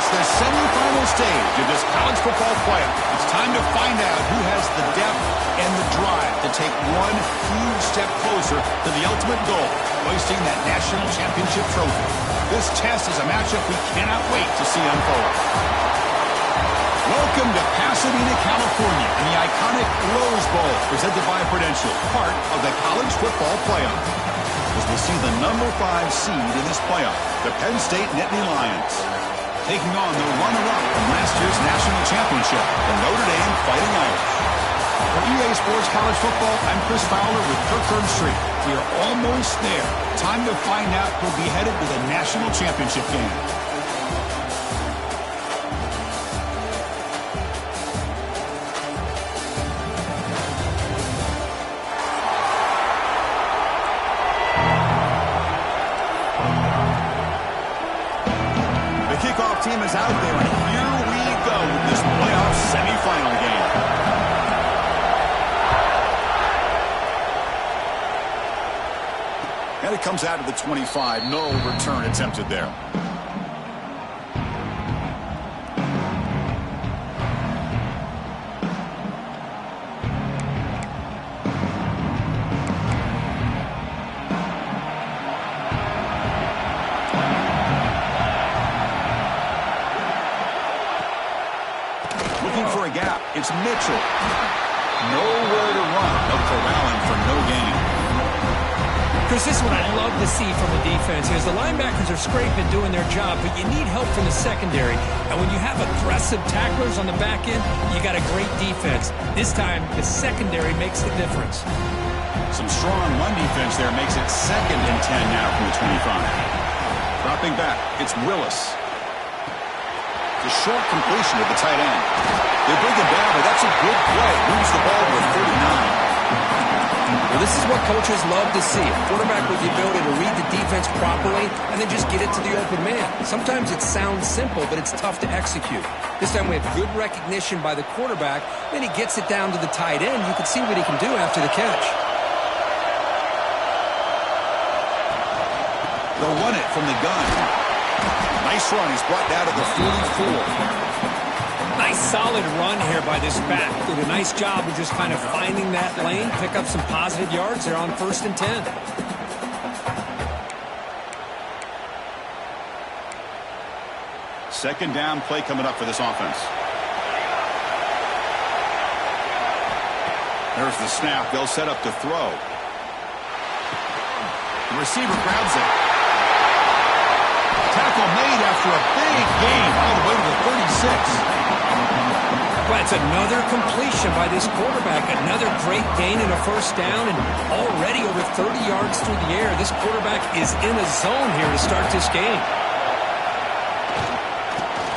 It's the semifinal stage of this college football playoff. It's time to find out who has the depth and the drive to take one huge step closer to the ultimate goal, hoisting that national championship trophy. This test is a matchup we cannot wait to see unfold. Welcome to Pasadena, California, and the iconic Rose Bowl, presented by Prudential, part of the college football playoff. As we see the number 5 seed in this playoff, the Penn State Nittany Lions, taking on the runner-up from last year's national championship, the Notre Dame Fighting Irish. For EA Sports College Football, I'm Chris Fowler with Kirk Herbstreit. We are almost there. Time to find out who'll be headed to the national championship game. Team is out there, and here we go with this playoff semifinal game. And it comes out of the 25. No return attempted there. For a gap, it's Mitchell. Nowhere to run. No corralling for no gain. Chris, this is what I love to see from the defense. As the linebackers are scraping, doing their job, but you need help from the secondary. And when you have aggressive tacklers on the back end, you got a great defense. This time, the secondary makes the difference. Some strong run defense there makes it 2nd and 10 now from the 25. Dropping back, it's Willis. A short completion to the tight end. They bring him down, but that's a good play. Moves the ball to 39. Well, this is what coaches love to see. A quarterback with the ability to read the defense properly and then just get it to the open man. Sometimes it sounds simple, but it's tough to execute. This time we have good recognition by the quarterback. Then he gets it down to the tight end. You can see what he can do after the catch. They'll run it from the gun. Nice run. He's brought down to the 44. Nice solid run here by this back. Did a nice job of just kind of finding that lane, pick up some positive yards there on 1st and 10. Second down play coming up for this offense. There's the snap. They'll set up to throw. The receiver grabs it. Tackle made after a big gain all the way to the 36. Well, it's another completion by this quarterback. Another great gain and a 1st down, and already over 30 yards through the air. This quarterback is in a zone here to start this game.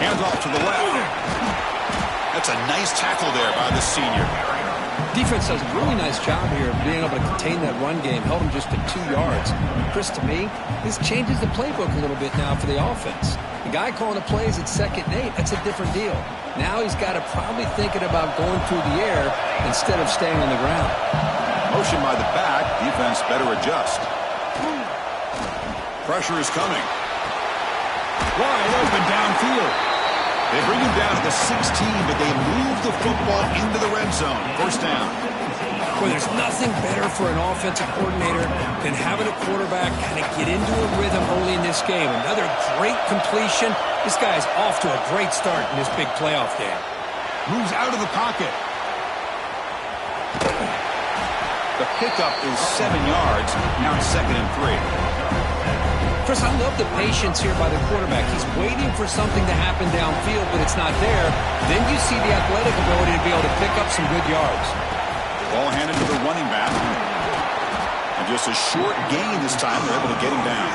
Hands off to the left. That's a nice tackle there by the senior. Defense does a really nice job here of being able to contain that run game. Held him just to 2 yards. Chris, to me, this changes the playbook a little bit now for the offense. The guy calling the plays at 2nd and 8, that's a different deal. Now he's got to probably thinking about going through the air instead of staying on the ground. Motion by the back. Defense better adjust. Pressure is coming. Wide open downfield. They bring him down at the 16, but they move the football into the red zone. 1st down. Well, there's nothing better for an offensive coordinator than having a quarterback kind of get into a rhythm early in this game. Another great completion. This guy's off to a great start in this big playoff game. Moves out of the pocket. The pickup is 7 yards. Now it's 2nd and 3. Chris, I love the patience here by the quarterback. He's waiting for something to happen downfield, but it's not there. Then you see the athletic ability to be able to pick up some good yards. Ball handed to the running back. And just a short gain this time. They're able to get him down.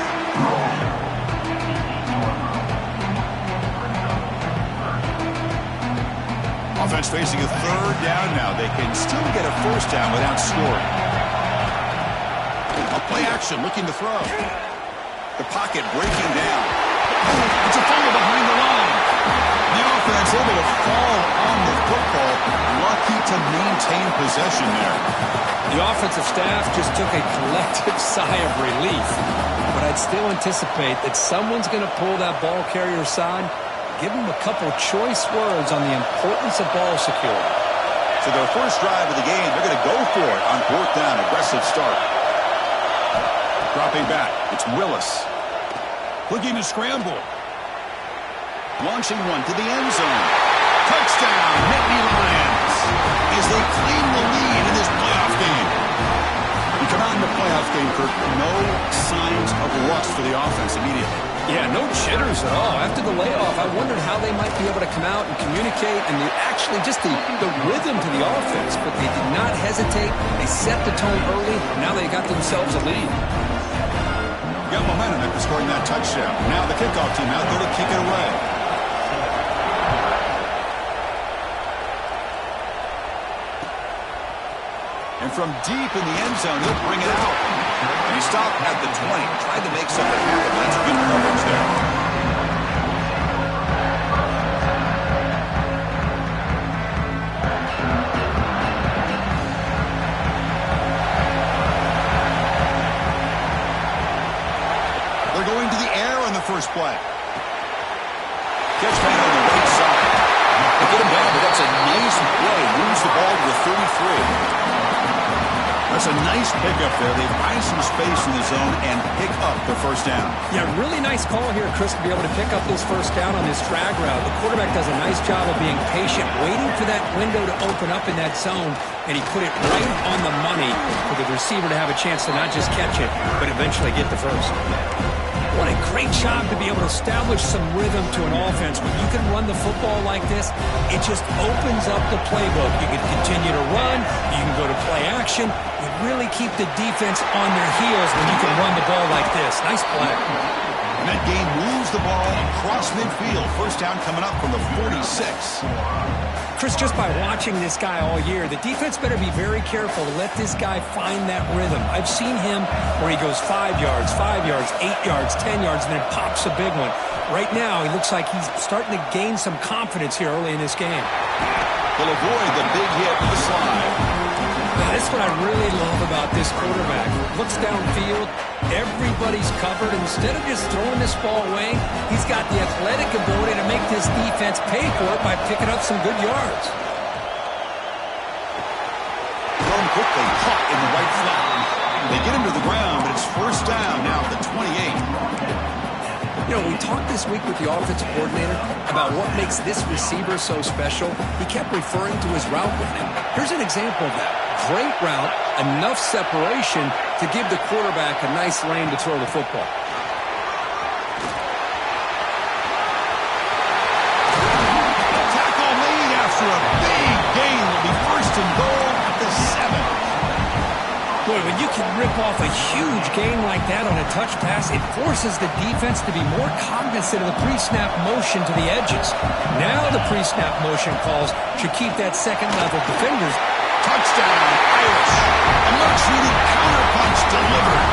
Offense facing a 3rd down now. They can still get a 1st down without scoring. A play action looking to throw. The pocket breaking down. It's a fumble behind the line. The offense able to fall on the football. Lucky to maintain possession there. The offensive staff just took a collective sigh of relief. But I'd still anticipate that someone's going to pull that ball carrier side. Give them a couple choice words on the importance of ball security. So their first drive of the game, they're going to go for it on 4th down. Aggressive start. Dropping back, it's Willis. Looking to scramble. Launching one to the end zone. Touchdown, Nittany Lions, as they claim the lead in this playoff game. You come out in the playoff game, Kirk, no signs of rust for the offense immediately. Yeah, no jitters at all. After the layoff, I wondered how they might be able to come out and communicate and actually just the rhythm to the offense. But they did not hesitate. They set the tone early. Now they got themselves a lead. Got momentum after scoring that touchdown. Now the kickoff team out there to kick it away. And from deep in the end zone, he'll bring it out. And he stopped at the 20. Tried to make something happen. That's good coverage there. They're going to the air on the first play. Catch made on the right side. They get him down, but that's a nice play. Moves the ball to the 33. That's a nice pickup there. They find some space in the zone and pick up the first down. Yeah, really nice call here, Chris, to be able to pick up this first down on this drag route. The quarterback does a nice job of being patient, waiting for that window to open up in that zone, and he put it right on the money for the receiver to have a chance to not just catch it, but eventually get the first. What a great job to be able to establish some rhythm to an offense. When you can run the football like this, it just opens up the playbook. You can continue to run. You can go to play action. You really keep the defense on their heels when you can run the ball like this. Nice play. And that game moves the ball across midfield. First down coming up from the 46. Chris, just by watching this guy all year, the defense better be very careful to let this guy find that rhythm. I've seen him where he goes 5 yards, 8 yards, 10 yards, and then pops a big one. Right now, he looks like he's starting to gain some confidence here early in this game. He'll avoid the big hit with the slide. That's what I really love about this quarterback. Looks downfield, everybody's covered. Instead of just throwing this ball away, he's got the athletic ability to make this defense pay for it by picking up some good yards. Thrown quickly, caught in the right flat. They get him to the ground, but it's first down now at the 28. You know, we talked this week with the offensive coordinator about what makes this receiver so special. He kept referring to his route running. Here's an example of that. Great route, enough separation to give the quarterback a nice lane to throw the football. Tackle made after a big gain. Will be first and goal at the 7. Boy, when you can rip off a huge gain like that on a touch pass, it forces the defense to be more cognizant of the pre-snap motion to the edges. Now the pre-snap motion calls should keep that second-level defenders. Touchdown, Irish. A much-needed counterpunch delivered.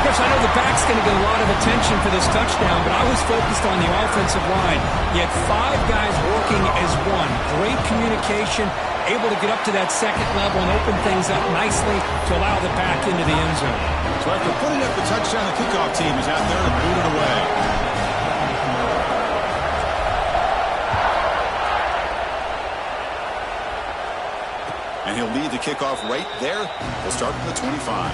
Chris, I know the back's going to get a lot of attention for this touchdown, but I was focused on the offensive line. You had 5 guys working as one. Great communication, able to get up to that second level and open things up nicely to allow the back into the end zone. So after putting up the touchdown, the kickoff team is out there to boot it away. And he'll lead the kickoff right there. He'll start from the 25.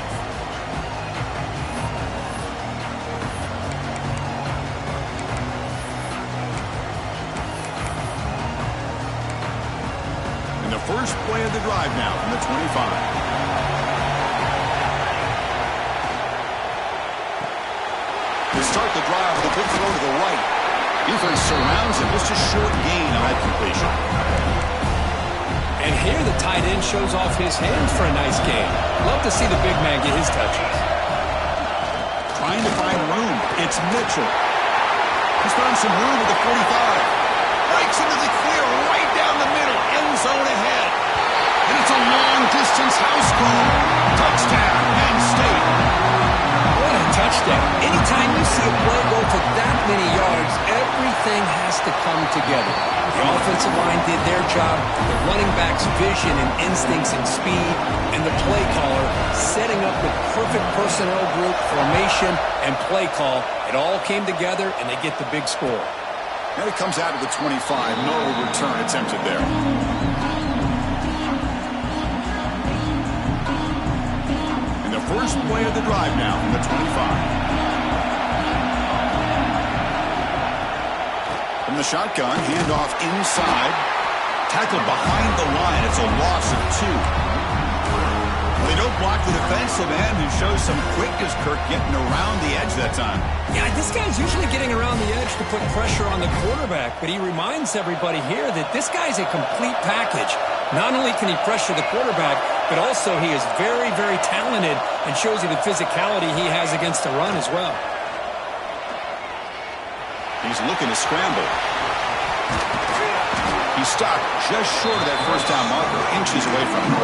And the first play of the drive now from the 25. To start the drive with a good throw to the right. Defense surrounds him. Just a short gain on that completion. And here the tight end shows off his hands for a nice gain. Love to see the big man get his touches. Trying to find room. It's Mitchell. He's found some room at the 45. Breaks into the clear right down the middle. End zone ahead. And it's a long-distance house call. Touchdown, Penn State. What a touchdown. Anytime you see a play go for that many yards, everything has to come together. The offensive line did their job, the running back's vision and instincts and speed, and the play caller setting up the perfect personnel group, formation, and play call. It all came together, and they get the big score. And it comes out to the 25. No return attempted there. And the first play of the drive now from the 25. From the shotgun, handoff inside. Tackled behind the line. It's a loss of 2. They don't block the defensive end, who shows some quickness, Kirk, getting around the edge that time. Yeah, this guy's usually getting around the edge to put pressure on the quarterback, but he reminds everybody here that this guy's a complete package. Not only can he pressure the quarterback, but also he is very, very talented and shows you the physicality he has against the run as well. He's looking to scramble. He stopped just short of that first down marker, inches away from him.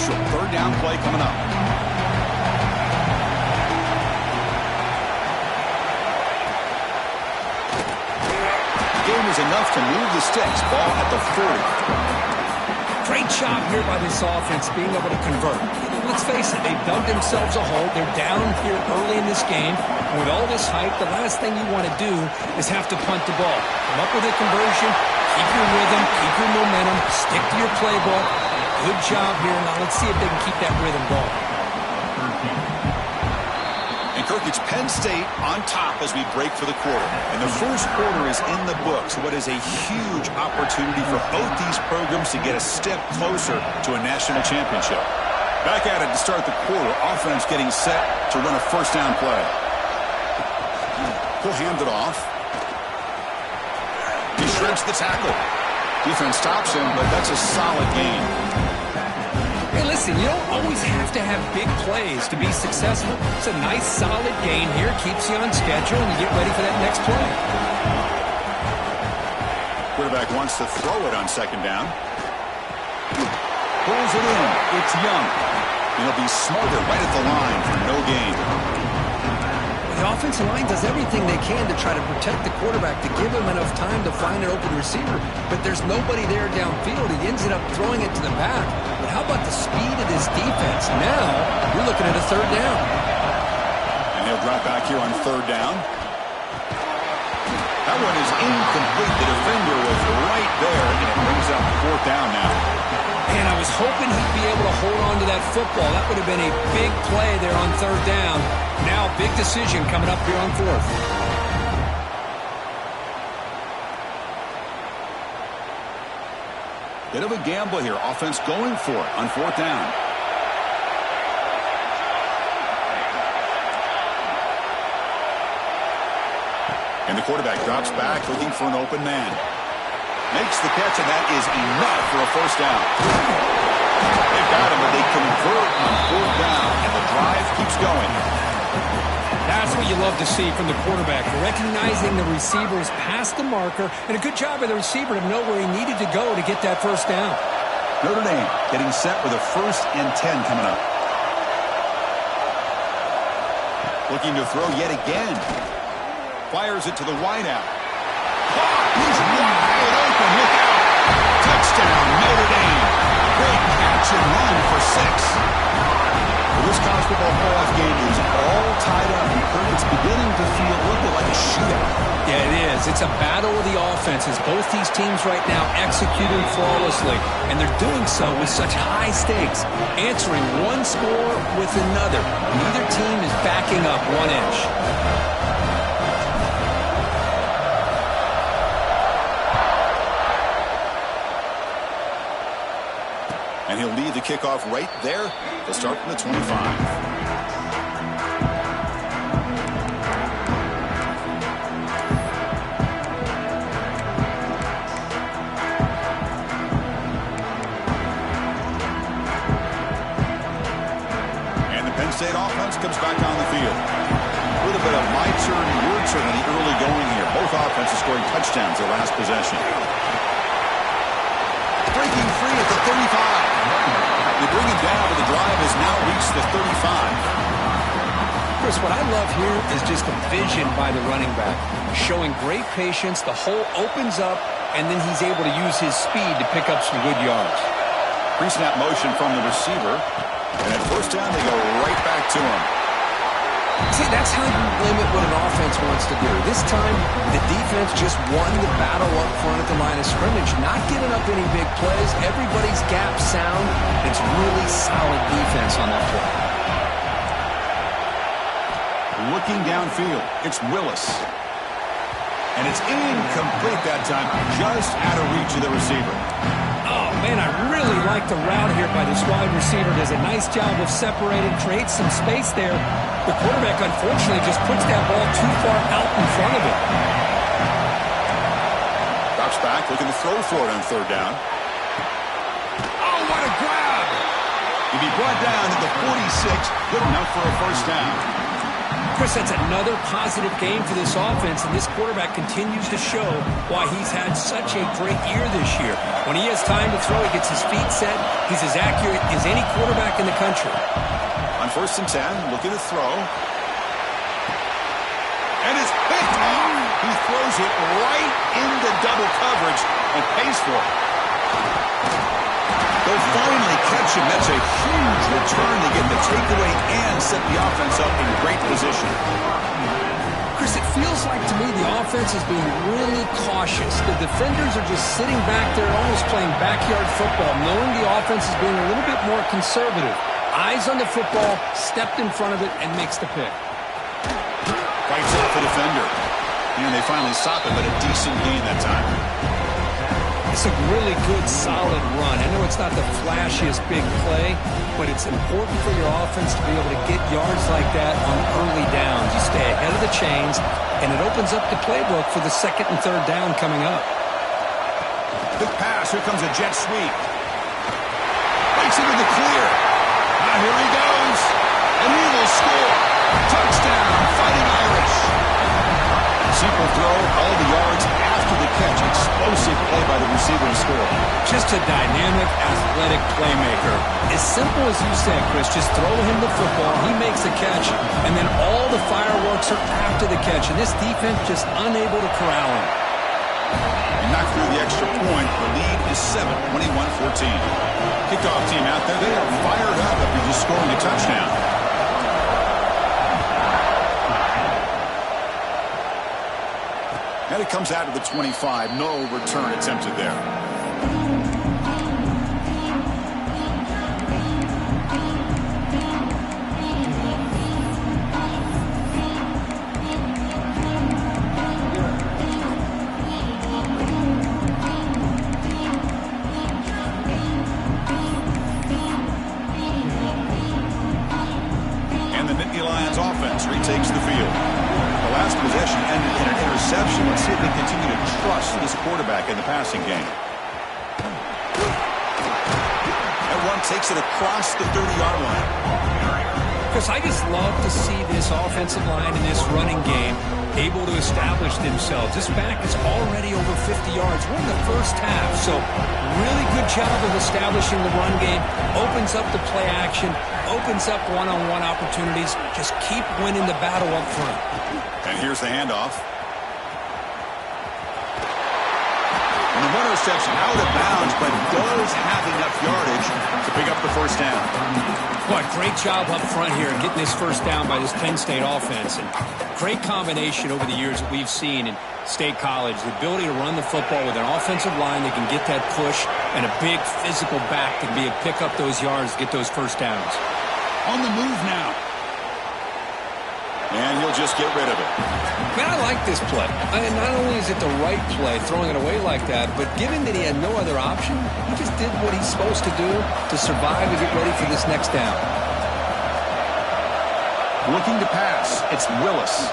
Third down play coming up. Game is enough to move the sticks. Ball at the 40. Great job here by this offense being able to convert. Let's face it, they've dug themselves a hole. They're down here early in this game. And with all this hype, the last thing you want to do is have to punt the ball. Come up with a conversion, keep your rhythm, keep your momentum, stick to your playbook. Good job here. Now let's see if they can keep that rhythm going. And Kirk, it's Penn State on top as we break for the quarter. And the first quarter is in the books. What is a huge opportunity for both these programs to get a step closer to a national championship. Back at it to start the quarter. Offense getting set to run a first down play. He'll hand it off. He shreds the tackle. Defense stops him, but that's a solid gain. Hey, listen, you don't always have to have big plays to be successful. It's a nice, solid gain here. Keeps you on schedule, and you get ready for that next play. Quarterback wants to throw it on second down. Pulls it in. It's Young. And he'll be smothered right at the line for no gain. The offensive line does everything they can to try to protect the quarterback, to give him enough time to find an open receiver. But there's nobody there downfield. He ends up throwing it to the back. But how about the speed of this defense? Now, you're looking at a third down. And he'll drop back here on third down. That one is incomplete. The defender was right there, and it brings up fourth down now. And I was hoping he'd be able to hold on to that football. That would have been a big play there on third down. Now, big decision coming up here on fourth. Bit of a gamble here. Offense going for it on fourth down. And the quarterback drops back looking for an open man. Makes the catch, and that is enough for a first down. They've got him, but they convert on fourth down, and the drive keeps going. That's what you love to see from the quarterback, recognizing the receivers past the marker, and a good job by the receiver to know where he needed to go to get that first down. Notre Dame getting set with a 1st and 10 coming up. Looking to throw yet again. Fires it to the wideout. He's wide open. Look out. Touchdown, Notre Dame. Great catch and run for 6. Well, this college football playoff game is all tied up. It's beginning to feel a little bit like a shootout. Yeah, it is. It's a battle of the offenses. Both these teams right now executing flawlessly, and they're doing so with such high stakes, answering one score with another. Neither team is backing up 1 inch. And he'll lead the kickoff right there. They'll start from the 25. State offense comes back on the field. A little bit of my turn, your turn in the early going here. Both offenses scoring touchdowns their last possession. Breaking free at the 35. They bring it down, but the drive has now reached the 35. Chris, what I love here is just the vision by the running back. Showing great patience, the hole opens up, and then he's able to use his speed to pick up some good yards. Pre-snap motion from the receiver. And at first down, they go right back to him. See, that's how you limit what an offense wants to do. This time, the defense just won the battle up front at the line of scrimmage, not giving up any big plays. Everybody's gap sound. It's really solid defense on that play. Looking downfield, it's Willis. And it's incomplete that time, just out of reach of the receiver. Oh, man, I really like the route here by this wide receiver. Does a nice job of separating, creates some space there. The quarterback, unfortunately, just puts that ball too far out in front of him. Drops back, looking to throw for it on third down. Oh, what a grab! He'll be brought down to the 46, good enough for a first down. Chris, that's another positive game for this offense, and this quarterback continues to show why he's had such a great year this year. When he has time to throw, he gets his feet set. He's as accurate as any quarterback in the country. On 1st and 10, looking to throw. And it's picked off. He throws it right into double coverage and pays for it. They'll finally catch him. That's a huge return to get the takeaway and set the offense up in great position. Chris, it feels like to me the offense is being really cautious. The defenders are just sitting back there almost playing backyard football, knowing the offense is being a little bit more conservative. Eyes on the football, stepped in front of it, and makes the pick. Fights off a defender. And they finally stop him, but a decent gain that time. It's a really good, solid run. I know it's not the flashiest big play, but it's important for your offense to be able to get yards like that on early downs. You stay ahead of the chains, and it opens up the playbook for the 2nd and 3rd down coming up. Good pass. Here comes a jet sweep. Breaks into the clear. Now here he goes. And he will score. Touchdown, Fighting Irish. Simple throw, all the yards after the catch. Explosive play by the receiver to score. Just a dynamic, athletic playmaker. As simple as you said, Chris, just throw him the football, he makes the catch, and then all the fireworks are after the catch, and this defense just unable to corral him. And knock through the extra point. The lead is 7, 21-14. Kickoff team out there, they are fired up after just scoring a touchdown. And it comes out of the 25. No return attempted there. And the Nittany Lions offense retakes the field. The last possession ended in an interception. Let's see if they continue to trust this quarterback in the passing game. That one takes it across the 30-yard line. Chris, I just love to see this offensive line in this running game able to establish themselves. This back is already over 50 yards. We're in the first half, so really good job of establishing the run game. Opens up the play action, opens up one-on-one opportunities. Just keep winning the battle up front. And here's the handoff. And the one reception out of bounds, but does have enough yardage to pick up the first down. What great job up front here getting this first down by this Penn State offense. And great combination over the years that we've seen in State College. The ability to run the football with an offensive line that can get that push and a big physical back that can be able to pick up those yards, get those first downs. On the move now. And he'll just get rid of it. Man, I like this play. And not only is it the right play, throwing it away like that, but given that he had no other option, he just did what he's supposed to do to survive and get ready for this next down. Looking to pass. It's Willis.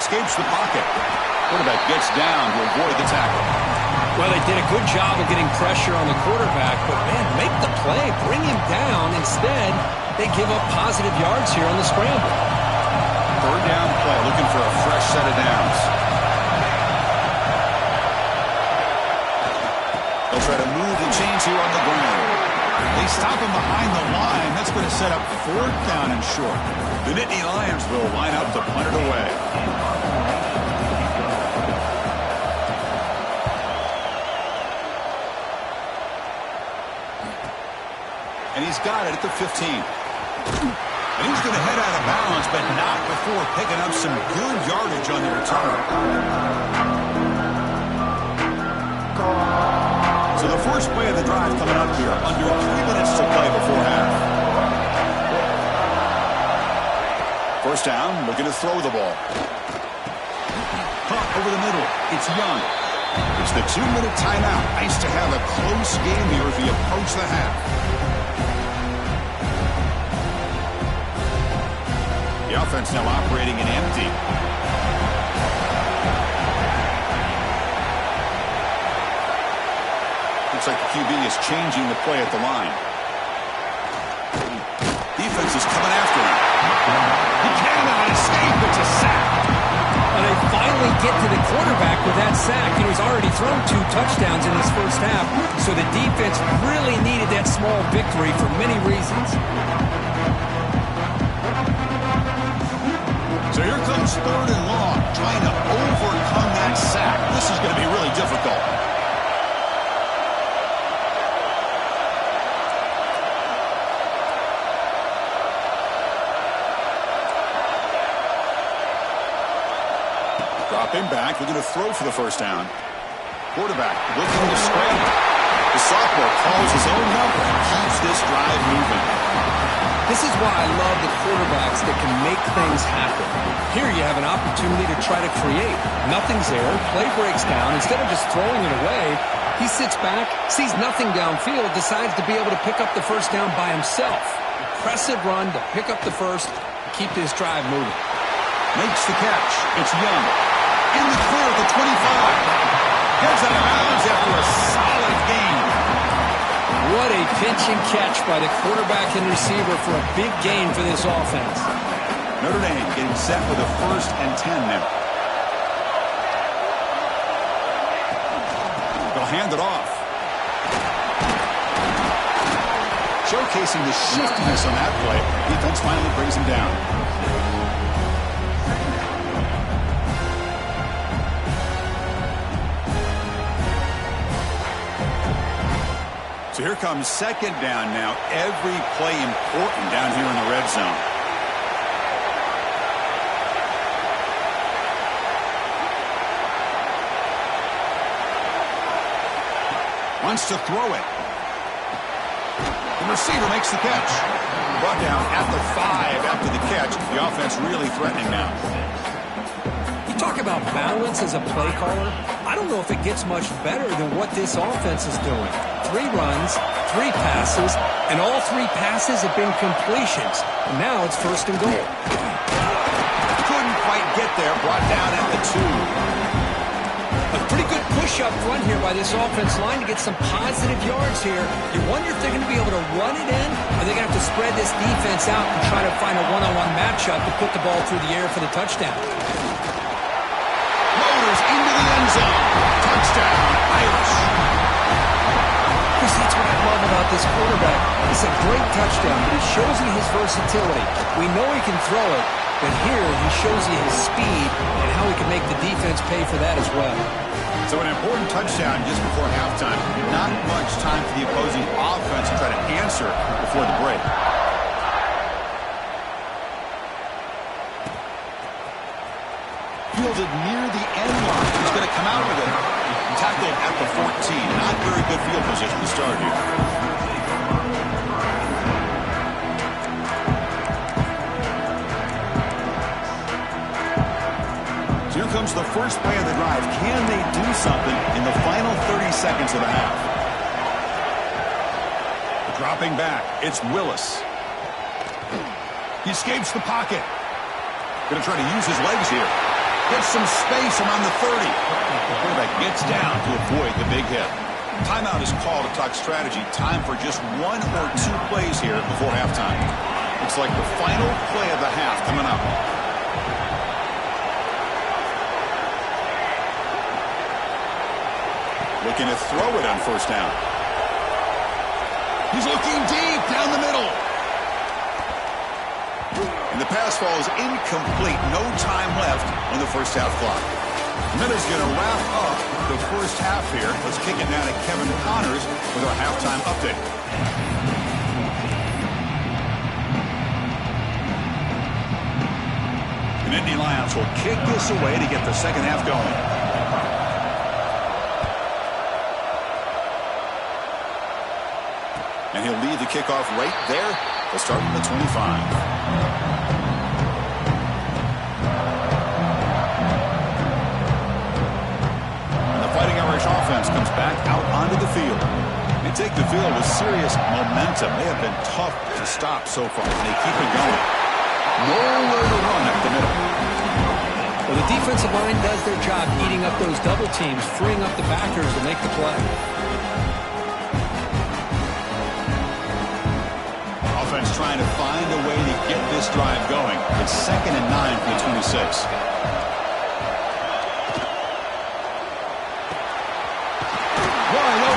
Escapes the pocket. Quarterback gets down to avoid the tackle. Well, they did a good job of getting pressure on the quarterback, but, man, make the play, bring him down. Instead, they give up positive yards here on the scramble. Third down play, looking for a fresh set of downs. They'll try to move the chains here on the ground. They stop him behind the line. That's going to set up 4th down and short. The Nittany Lions will line up to punt it away. And he's got it at the 15. And he's going to head out of bounds, but not before picking up some good yardage on the return. So the first play of the drive coming up here, under 3 minutes to play before half. First down, looking to throw the ball. Caught over the middle. It's Young. It's the 2-minute timeout. Nice to have a close game here as we approach the half. The offense now operating in empty. Looks like the QB is changing the play at the line. Defense is coming after him. He cannot escape. It's a sack. And they finally get to the quarterback with that sack. He's already thrown 2 touchdowns in this first half, so the defense really needed that small victory for many reasons. So here comes 3rd and long, trying to overcome that sack. This is going to be really difficult. Drop him back. They're going to throw for the first down. Quarterback looking to scramble. The sophomore calls his own number and keeps this drive moving. This is why I love the quarterbacks that can make things happen. Here you have an opportunity to try to create. Nothing's there. Play breaks down. Instead of just throwing it away, he sits back, sees nothing downfield, decides to be able to pick up the first down by himself. Impressive run to pick up the first, keep this drive moving. Makes the catch. It's Young. In the clear at the 25. Gets out of bounds after a solid gain. What a pinch and catch by the quarterback and receiver for a big gain for this offense. Notre Dame getting set with a 1st and 10 now. They'll hand it off. Showcasing the shiftiness on that play. Defense finally brings him down. So here comes 2nd down now. Every play important down here in the red zone. Wants to throw it. The receiver makes the catch. Brought down at the 5 after the catch. The offense really threatening now. You talk about balance as a play caller. I don't know if it gets much better than what this offense is doing. 3 runs, 3 passes, and all 3 passes have been completions. And now it's 1st and goal. Couldn't quite get there. Brought down at the 2. A pretty good push up front here by this offense line to get some positive yards here. You wonder if they're going to be able to run it in, or they're going to have to spread this defense out and try to find a one-on-one matchup to put the ball through the air for the touchdown. Motors into the end zone. Touchdown, Irish. Chris, that's what I love about this quarterback. It's a great touchdown, but it shows you his versatility. We know he can throw it, but here he shows you his speed and how he can make the defense pay for that as well. So an important touchdown just before halftime. Not much time for the opposing offense to try to answer before the break. Fielded near the end line. He's going to come out with it. Tackled at the 14. Not very good field position to start here. So here comes the first play of the drive. Can they do something in the final 30 seconds of the half? Dropping back. It's Willis. He escapes the pocket. Going to try to use his legs here. Gets some space around the 30. The quarterback gets down to avoid the big hit. Timeout is called to talk strategy. Time for just 1 or 2 plays here before halftime. Looks like the final play of the half coming up. Looking to throw it on 1st down. He's looking deep down the middle. And the pass ball is incomplete. No time left on the first half clock. Miller's going to wrap up the first half here. Let's kick it down to Kevin Connors with our halftime update. Nittany Lions will kick this away to get the second half going. And he'll lead the kickoff right there. They'll start from the 25. Offense comes back out onto the field. They take the field with serious momentum. They have been tough to stop so far, and they keep it going. Nowhere to run up the middle. Well, the defensive line does their job eating up those double teams, freeing up the backers to make the play. Offense trying to find a way to get this drive going. It's 2nd and 9 from the 26.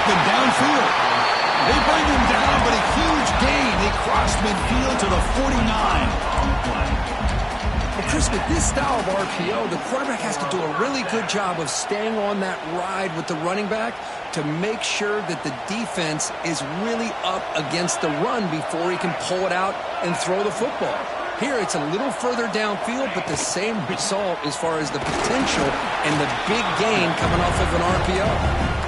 Open downfield. They bring him down, but a huge gain. They crossed midfield to the 49. Well, Chris, with this style of RPO, the quarterback has to do a really good job of staying on that ride with the running back to make sure that the defense is really up against the run before he can pull it out and throw the football. Here, it's a little further downfield, but the same result as far as the potential and the big gain coming off of an RPO.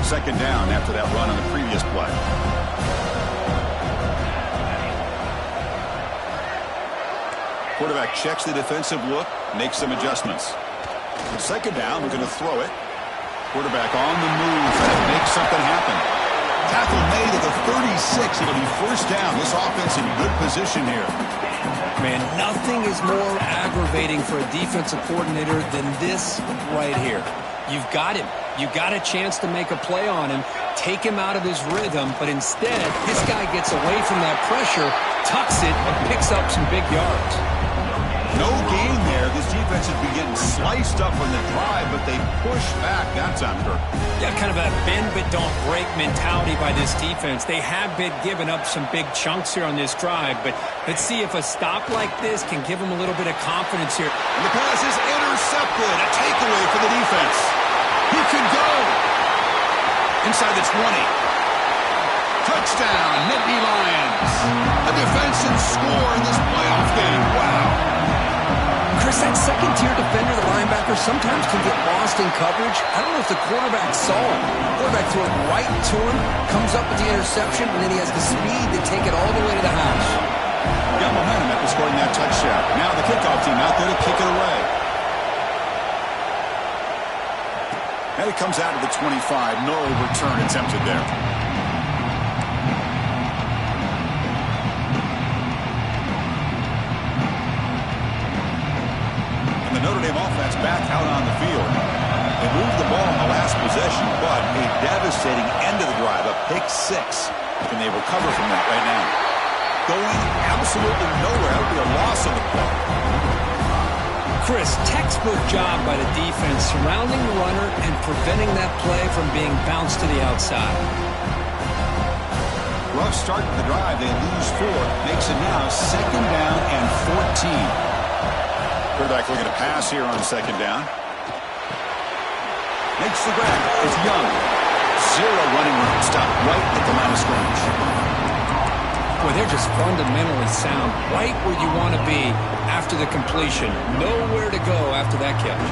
Second down after that run on the previous play. Quarterback checks the defensive look, makes some adjustments. Second down, we're going to throw it. Quarterback on the move, trying to make something happen. Tackle made at the 36. It'll be first down. This offense in good position here. Man, nothing is more aggravating for a defensive coordinator than this right here. You've got him. You've got a chance to make a play on him, take him out of his rhythm, but instead, this guy gets away from that pressure, tucks it, and picks up some big yards. No gain there. This defense has been getting sliced up on the drive, but they push back that time, Kirk. Yeah, kind of a bend but don't break mentality by this defense. They have been giving up some big chunks here on this drive, but let's see if a stop like this can give them a little bit of confidence here. And the pass is intercepted. A takeaway for the defense. He could go inside the 20. Touchdown, Nittany Lions. A defensive score in this playoff game. Wow. Chris, that second-tier defender, the linebacker, sometimes can get lost in coverage. I don't know if the quarterback saw him. The quarterback threw it right to him, comes up with the interception, and then he has the speed to take it all the way to the house. Got momentum after scoring that touchdown. Now the kickoff team out there to kick it away. And it comes out of the 25. No return attempted there. And the Notre Dame offense back out on the field. They moved the ball in the last possession, but a devastating end of the drive, a pick six. Can they recover from that right now? Going absolutely nowhere. That would be a loss on the play. Chris, textbook job by the defense surrounding the runner and preventing that play from being bounced to the outside. Rough start to the drive. They lose 4. Makes it now second down and 14. Quarterback looking to pass here on second down. Makes the grab. It's Young. 0 running room. Stop right at the line of scrimmage. Boy, they're just fundamentally sound right where you want to be after the completion. Nowhere to go after that catch.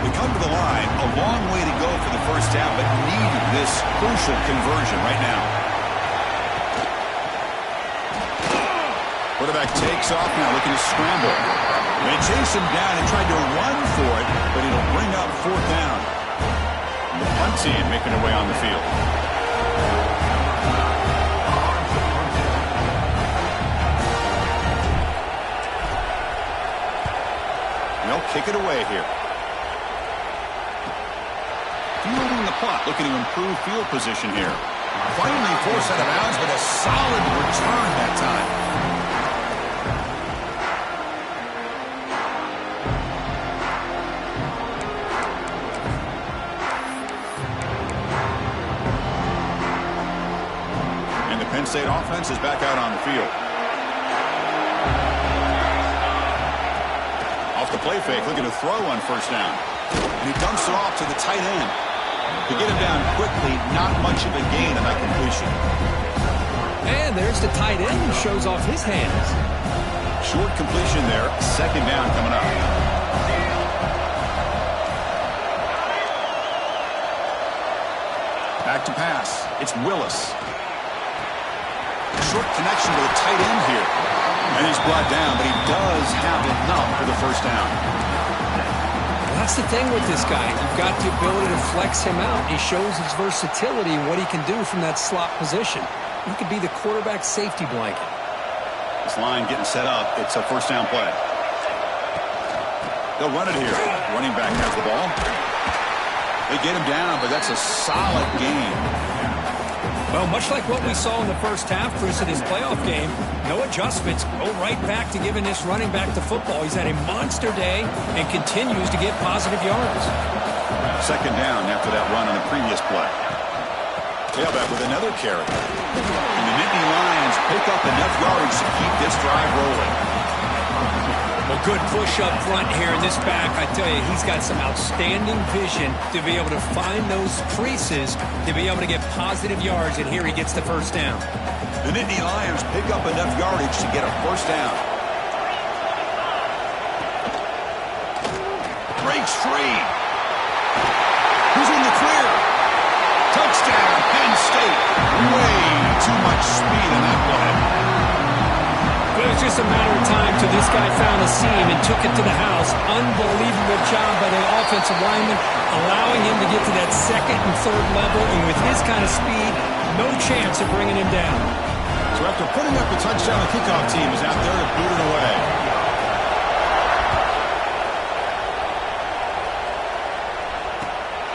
They come to the line. A long way to go for the first down, but need this crucial conversion right now. Quarterback takes off now, looking to scramble. They chase him down and tried to run for it, but it'll bring up fourth down. And the punt team making their way on the field. They'll kick it away here. Fielding the punt, looking to improve field position here. Finally forced out of bounds, but a solid return that time. And the Penn State offense is back out on the field. Off the play fake, looking to throw on first down. And he dumps it off to the tight end. To get him down quickly, not much of a gain on that completion. And there's the tight end who shows off his hands. Short completion there. Second down coming up. Back to pass. It's Willis. Short connection to the tight end here. And he's brought down, but he does have enough for the first down. That's the thing with this guy. You've got the ability to flex him out. He shows his versatility and what he can do from that slot position. He could be the quarterback safety blanket. This line getting set up. It's a first down play. They'll run it here. Running back has the ball. They get him down, but that's a solid game. Well, much like what we saw in the first half, Chris, in his playoff game, no adjustments. Go right back to giving this running back the football. He's had a monster day and continues to get positive yards. Second down after that run on the previous play. Tailback with another carry. And the Nittany Lions pick up enough yards to keep this drive rolling. Well, good push up front here in this back. I tell you, he's got some outstanding vision to be able to find those creases, to be able to get positive yards, and here he gets the first down. The Nittany Lions pick up enough yardage to get a first down. Breaks free. Who's in the clear? Touchdown, Penn State. Way too much speed on that play. It was just a matter of time till this guy found a seam and took it to the house. Unbelievable job by the offensive lineman, allowing him to get to that second and third level, and with his kind of speed, no chance of bringing him down. So after putting up the touchdown, the kickoff team is out there to boot it away.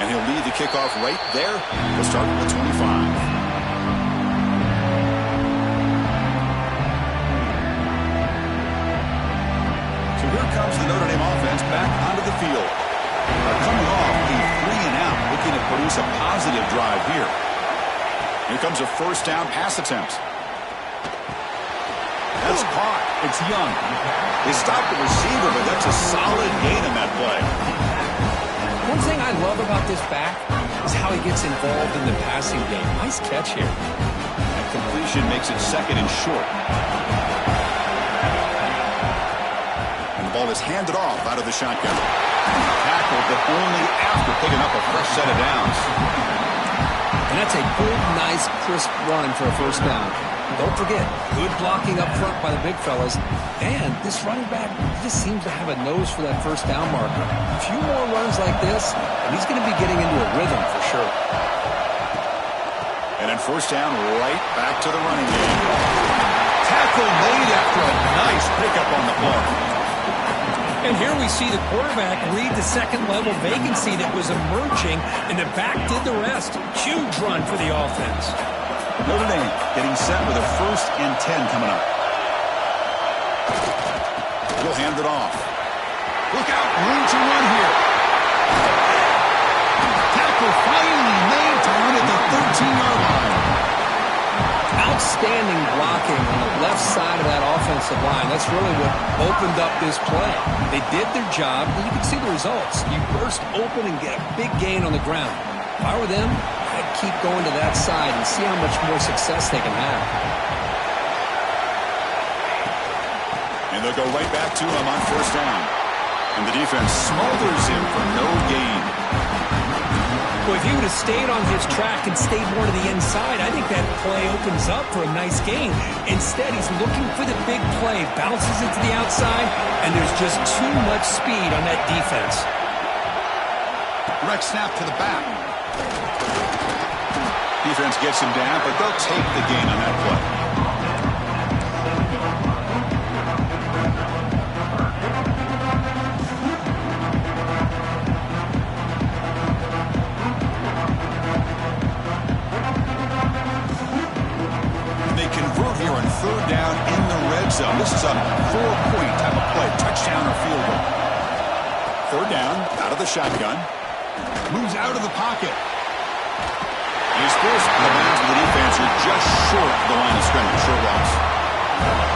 And he'll lead the kickoff right there. We'll start with the 25. Here comes the Notre Dame offense back onto the field. Coming off a 3-and-out, looking to produce a positive drive here. Here comes a first down pass attempt. That's caught. It's Young. They stopped the receiver, but that's a solid gain in that play. One thing I love about this back is how he gets involved in the passing game. Nice catch here. That completion makes it second and short. Ball is handed off out of the shotgun. Tackled, but only after picking up a fresh set of downs. And that's a good, nice, crisp run for a first down. Don't forget, good blocking up front by the big fellas. And this running back just seems to have a nose for that first down marker. A few more runs like this, and he's going to be getting into a rhythm for sure. And then first down, right back to the running game. Tackle made after a nice pickup on the play. And here we see the quarterback read the second-level vacancy that was emerging, and the back did the rest. Huge run for the offense. Notre Dame getting set with a 1st and 10 coming up. He'll hand it off. Look out, room to run here. Tackle finally made to run at the 13-yard line. Outstanding blocking on the left side of that offensive line. That's really what opened up this play. They did their job, and you can see the results. You burst open and get a big gain on the ground. If I were them, I'd keep going to that side and see how much more success they can have. And they'll go right back to him on first down. And the defense smothers him for no gain. Well, if he would have stayed on his track and stayed more to the inside, I think that play opens up for a nice gain. Instead, he's looking for the big play, bounces it to the outside, and there's just too much speed on that defense. Direct snap to the back. Defense gets him down, but they'll take the gain on that play. Here on third down in the red zone. This is a 4-point type of play, touchdown or field goal. Third down, out of the shotgun. Moves out of the pocket. And he's forced to the bounds of the defense. You're just short of the line of scrimmage. Short loss.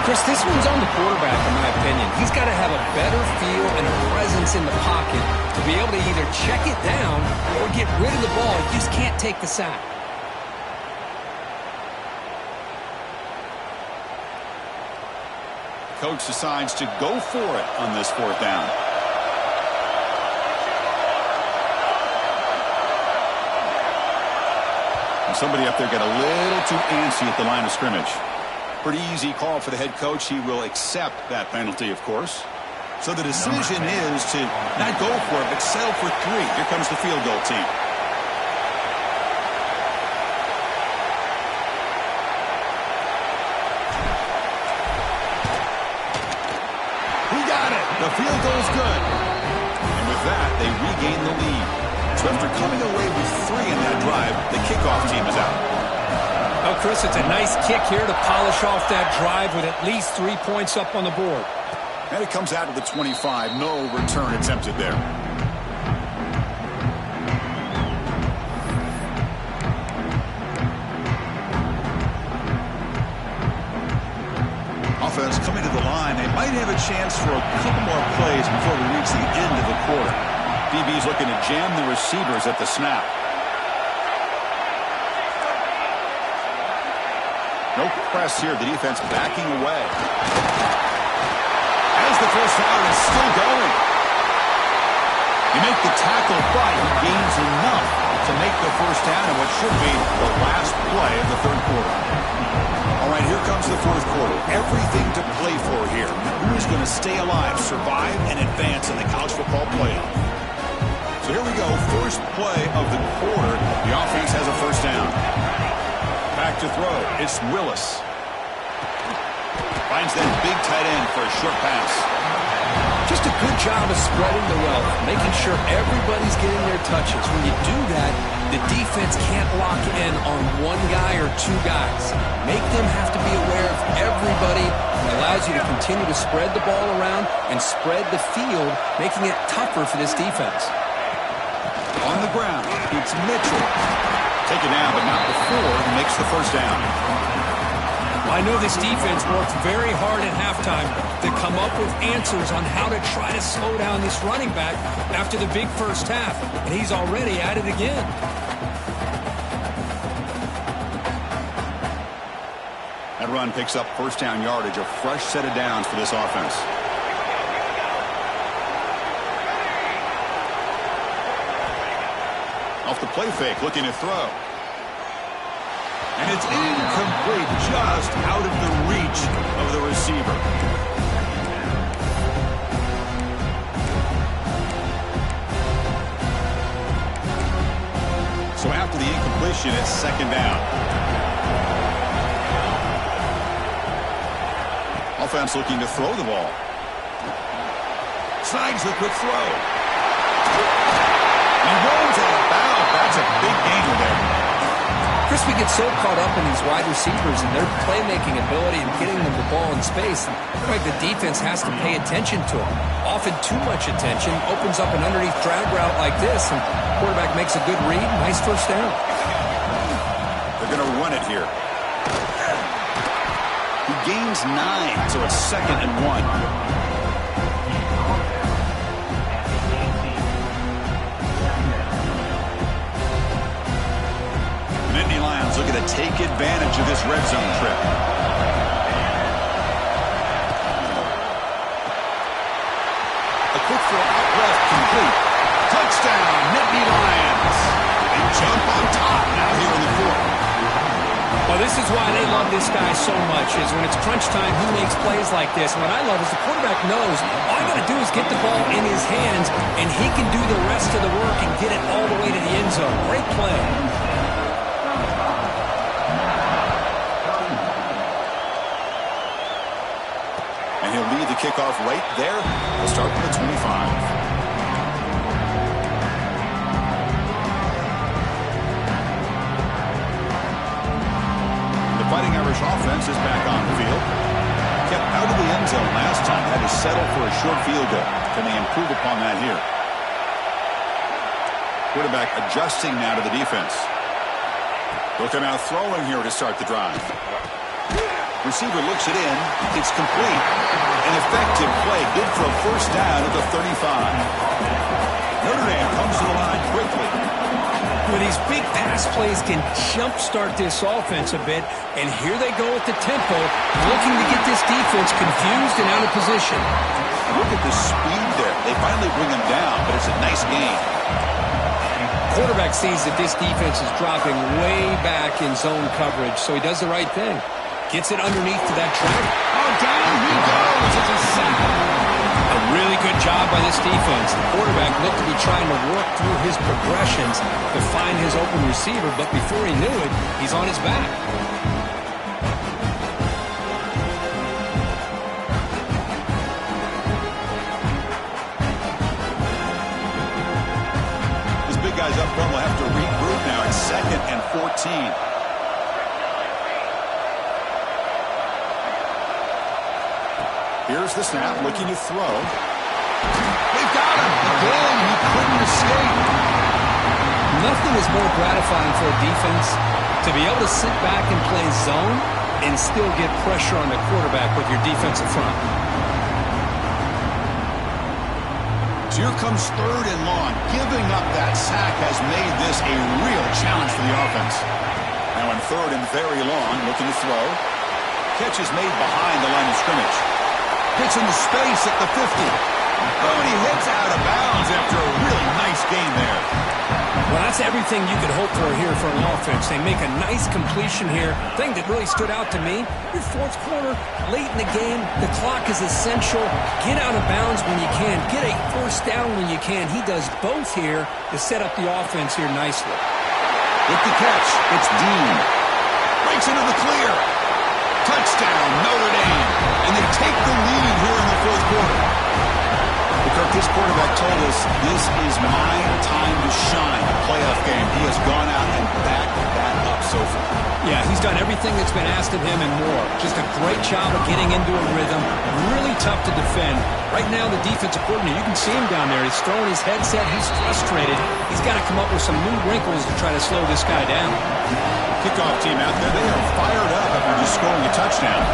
Chris, this one's on the quarterback, in my opinion. He's got to have a better feel and a presence in the pocket to be able to either check it down or get rid of the ball. You just can't take the sack. Coach decides to go for it on this fourth down. And somebody up there got a little too antsy at the line of scrimmage. Pretty easy call for the head coach. He will accept that penalty, of course. So the decision is to not go for it, but settle for 3. Here comes the field goal team. He got it. The field goal is good. And with that, they regain the lead. So after coming away with 3 in that drive, the kickoff team is out. Oh, Chris, it's a nice kick here to polish off that drive with at least 3 points up on the board. And it comes out to the 25. No return attempted there. Offense coming to the line. They might have a chance for a couple more plays before we reach the end of the quarter. DB's looking to jam the receivers at the snap. No press here. The defense backing away. As the first down is still going. You make the tackle, but he gains enough to make the first down in what should be the last play of the third quarter. All right, here comes the fourth quarter. Everything to play for here. Who is going to stay alive, survive, and advance in the college football playoff? So here we go. First play of the quarter. The offense has a first down. Back to throw. It's Willis. Finds that big tight end for a short pass. Just a good job of spreading the wealth, making sure everybody's getting their touches. When you do that, the defense can't lock in on 1 guy or 2 guys. Make them have to be aware of everybody. It allows you to continue to spread the ball around and spread the field, making it tougher for this defense. On the ground, it's Mitchell. Taken down, but not before he makes the first down. I know this defense worked very hard at halftime to come up with answers on how to try to slow down this running back after the big first half, and he's already at it again. That run picks up first down yardage, a fresh set of downs for this offense. Off the play fake, looking to throw. And it's incomplete, just out of the reach of the receiver. So after the incompletion, it's second down. Offense looking to throw the ball. Snags the quick throw. He rolls out of bounds. That's a big gainer there. Chris, we get so caught up in these wide receivers and their playmaking ability and getting them the ball in space. Like the defense has to pay attention to them. Often too much attention opens up an underneath drag route like this, and the quarterback makes a good read. Nice first down. They're going to run it here. He gains 9, so it's 2nd and 1. Looking to take advantage of this red zone trip. A quick throw out left, complete. Touchdown, Nittany Lions. They jump on top now here in the fourth. Well, this is why they love this guy so much, is when it's crunch time, he makes plays like this. And what I love is the quarterback knows all I got to do is get the ball in his hands, and he can do the rest of the work and get it all the way to the end zone. Great play. He'll lead the kickoff right there. We'll start from the 25. The Fighting Irish offense is back on the field. Kept out of the end zone last time. Had to settle for a short field goal. Can they improve upon that here? Quarterback adjusting now to the defense. They'll come out throwing here to start the drive. Receiver looks it in. It's complete. An effective play. Good for a first down at the 35. Notre Dame comes to the line quickly. Well, these big pass plays can jumpstart this offense a bit, and here they go at the tempo, looking to get this defense confused and out of position. Look at the speed there. They finally bring him down, but it's a nice gain. Quarterback sees that this defense is dropping way back in zone coverage, so he does the right thing. Gets it underneath to that track. Oh, down he goes. It's a sack. A really good job by this defense. The quarterback looked to be trying to work through his progressions to find his open receiver, but before he knew it, he's on his back. These big guys up front will have to regroup now. It's 2nd and 14. Here's the snap, looking to throw. They've got him. Again, he couldn't escape. Nothing is more gratifying for a defense to be able to sit back and play zone and still get pressure on the quarterback with your defensive front. So here comes 3rd and long. Giving up that sack has made this a real challenge for the offense. Now in 3rd and very long, looking to throw. Catch is made behind the line of scrimmage. Gets into space at the 50. Oh, and he hits out of bounds after a really nice game there. Well, that's everything you could hope for here for an offense. They make a nice completion here. Thing that really stood out to me, your 4th quarter, late in the game, the clock is essential. Get out of bounds when you can. Get a first down when you can. He does both here to set up the offense here nicely. With the catch, it's Dean. Breaks into the clear. Touchdown, Notre Dame. And they take the lead here in the 4th quarter. Because this quarterback told us this is my time to shine. A playoff game. He has gone out and backed that up so far. Yeah, he's done everything that's been asked of him and more. Just a great job of getting into a rhythm. Really tough to defend. Right now, the defensive coordinator, you can see him down there. He's throwing his headset. He's frustrated. He's got to come up with some new wrinkles to try to slow this guy down. Kickoff team out there. They are fired up after just scoring a touchdown.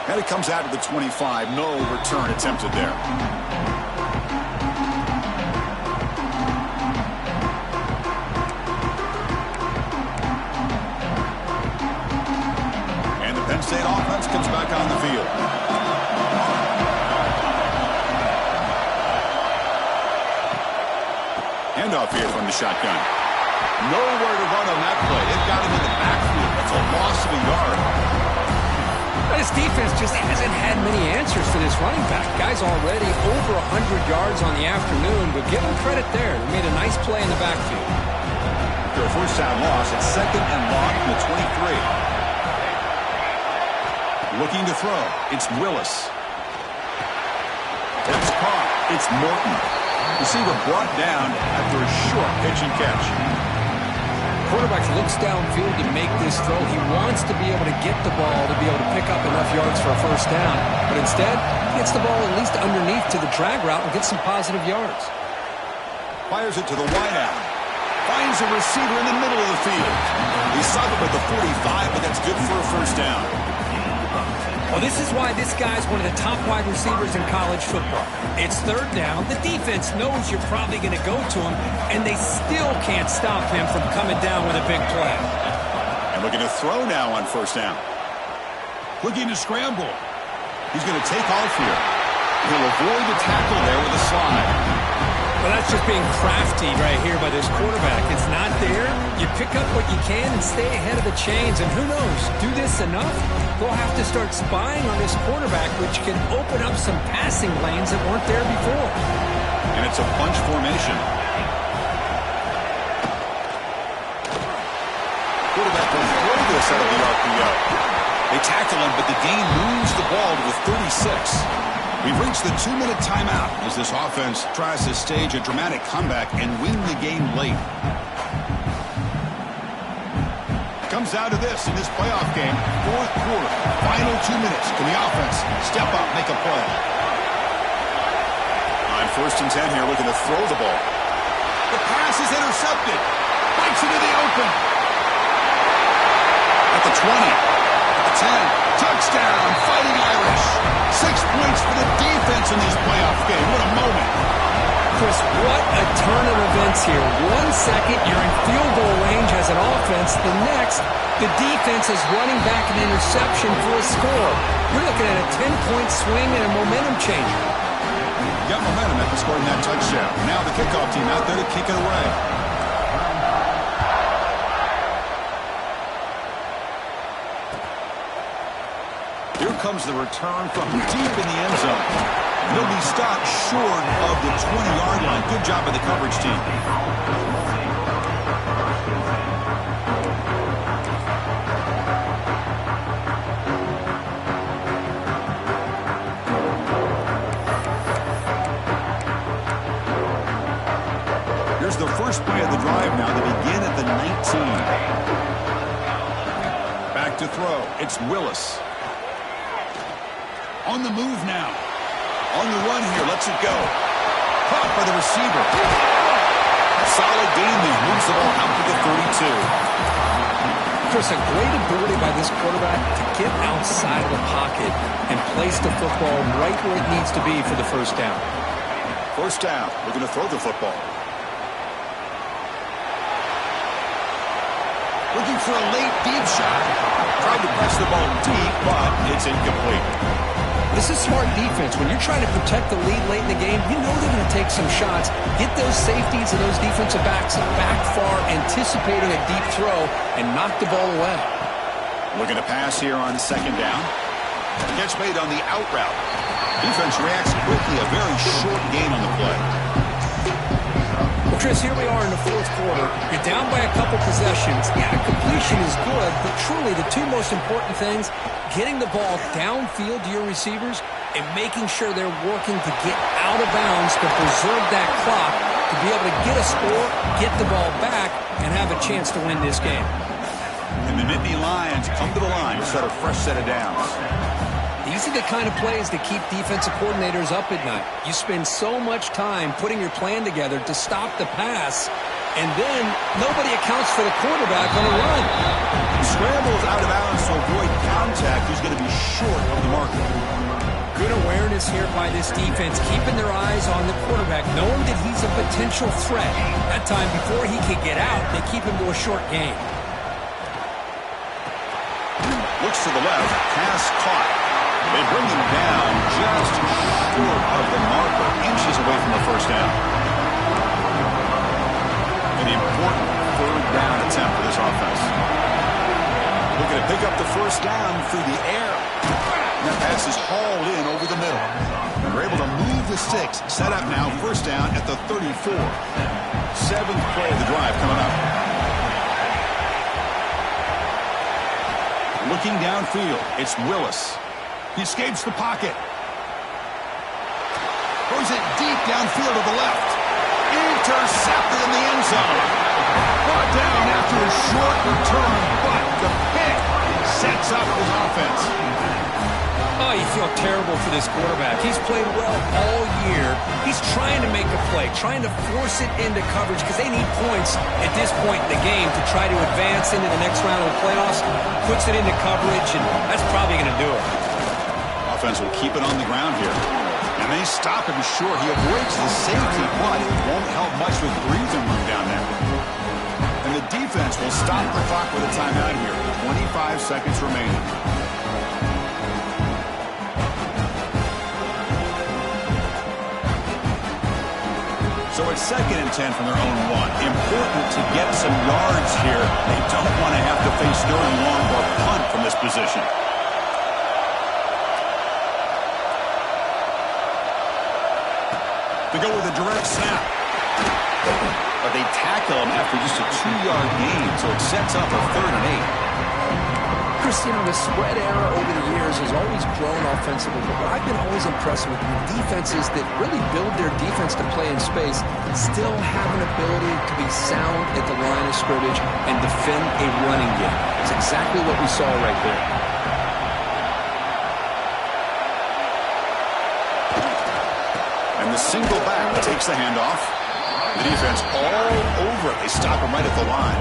And it comes out to the 25. No return attempted there. And the Penn State offense comes back on the field. Handoff here from the shotgun. Nowhere to run on that play. They've got him in the backfield. That's a loss of a yard. This defense just hasn't had many answers for this running back. Guy's already over 100 yards on the afternoon, but give him credit there. He made a nice play in the backfield. After a first down loss, it's 2nd and long from the 23. Looking to throw. It's Willis. It's caught. It's Morton. Receiver brought down after a short pitch and catch. Quarterback looks downfield to make this throw. He wants to be able to get the ball to be able to pick up enough yards for a first down. But instead, he gets the ball at least underneath to the drag route and gets some positive yards. Fires it to the wideout. Finds a receiver in the middle of the field. He's stopped at the 45, but that's good for a first down. Well, this is why this guy's one of the top wide receivers in college football. It's 3rd down. The defense knows you're probably going to go to him, and they still can't stop him from coming down with a big play. And looking to throw now on first down. Looking to scramble. He's going to take off here. He'll avoid the tackle there with a slide. Well, that's just being crafty right here by this quarterback. It's not there. You pick up what you can and stay ahead of the chains. And who knows, do this enough, they'll have to start spying on this quarterback, which can open up some passing lanes that weren't there before. And it's a bunch formation. Quarterback will throw this out of the RPO. They tackle him, but the gain moves the ball to the 36. We've reached the 2-minute timeout as this offense tries to stage a dramatic comeback and win the game late. Comes down to this in this playoff game. 4th quarter, final 2 minutes. Can the offense step up, make a play? On 1st and 10 here, looking to throw the ball. The pass is intercepted. Bites into the open. at the 20. The 10. Touchdown, Fighting Irish. 6 points for the defense in this playoff game. What a moment. Chris, what a turn of events here. 1 second, you're in field goal range as an offense. The next, the defense is running back an interception for a score. You're looking at a 10-point swing and a momentum changer. Got momentum after scoring that touchdown. Now the kickoff team out there to kick it away. Here comes the return from deep in the end zone. He'll be stopped short of the 20-yard line. Good job by the coverage team. Here's the first play of the drive now. They begin at the 19. Back to throw. It's Willis. On the move now. On the run here. Lets it go. Caught by the receiver. A solid game. He moves the ball out to the 32. Chris, a great ability by this quarterback to get outside of the pocket and place the football right where it needs to be for the first down. First down. We're going to throw the football. Looking for a late deep shot. Tried to press the ball deep, but it's incomplete. This is smart defense. When you're trying to protect the lead late in the game, you know they're going to take some shots, get those safeties and those defensive backs back far, anticipating a deep throw, and knock the ball away. Looking to pass here on second down. Catch made on the out route. Defense reacts quickly. A very short gain on the play. Well, Chris, here we are in the fourth quarter. You're down by a couple possessions. Yeah, completion is good, but truly the two most important things, getting the ball downfield to your receivers and making sure they're working to get out of bounds to preserve that clock to be able to get a score, get the ball back, and have a chance to win this game. And the Nittany Lions come to the line to set a fresh set of downs. These are the kind of plays that keep defensive coordinators up at night. You spend so much time putting your plan together to stop the pass, and then nobody accounts for the quarterback on a run. Scrambles out of bounds to avoid contact. He's going to be short of the marker. Good awareness here by this defense, keeping their eyes on the quarterback, knowing that he's a potential threat. That time, before he can get out, they keep him to a short gain. Looks to the left. Pass caught. They bring him down just short of the marker, inches away from the first down. An important third down attempt for this offense. Looking to pick up the first down through the air. And that pass is hauled in over the middle. And they're able to move the sticks. Set up now, first down at the 34. Seventh play of the drive coming up. Looking downfield, it's Willis. He escapes the pocket. Throws it deep downfield to the left. Intercepted in the end zone. Brought down after a short return, but the pick sets up his offense. Oh, you feel terrible for this quarterback. He's played well all year. He's trying to make a play, trying to force it into coverage because they need points at this point in the game to try to advance into the next round of the playoffs. Puts it into coverage, and that's probably going to do it. Offense will keep it on the ground here. And they stop him short. He avoids the safety, but it won't help much with breathing room down there. And the defense will stop the clock with a timeout here. 25 seconds remaining. So it's 2nd and 10 from their own 1. Important to get some yards here. They don't want to have to face 3rd and long or punt from this position. To go with a direct snap. But they tackle him after just a 2-yard gain, so it sets up a 3rd and 8. Chris, you know, the spread era over the years has always grown offensively, but what I've been always impressed with defenses that really build their defense to play in space still have an ability to be sound at the line of scrimmage and defend a running game. It's exactly what we saw right there. And the single back takes the handoff. The defense all over it. They stop him right at the line.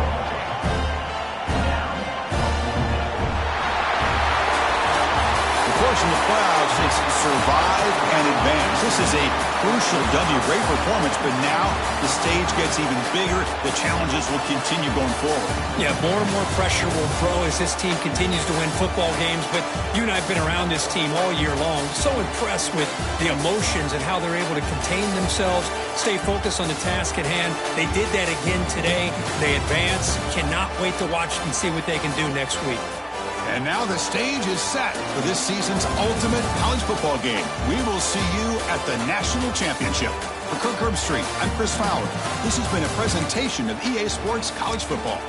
course, in the playoffs, it's survive and advance. This is a crucial W. Great performance, but now the stage gets even bigger. The challenges will continue going forward. Yeah, more and more pressure will grow as this team continues to win football games. But you and I have been around this team all year long. So impressed with the emotions and how they're able to contain themselves, stay focused on the task at hand. They did that again today. They advance. Cannot wait to watch and see what they can do next week. And now the stage is set for this season's ultimate college football game. We will see you at the National Championship. For Kirk Herbstreit, I'm Chris Fowler. This has been a presentation of EA Sports College Football.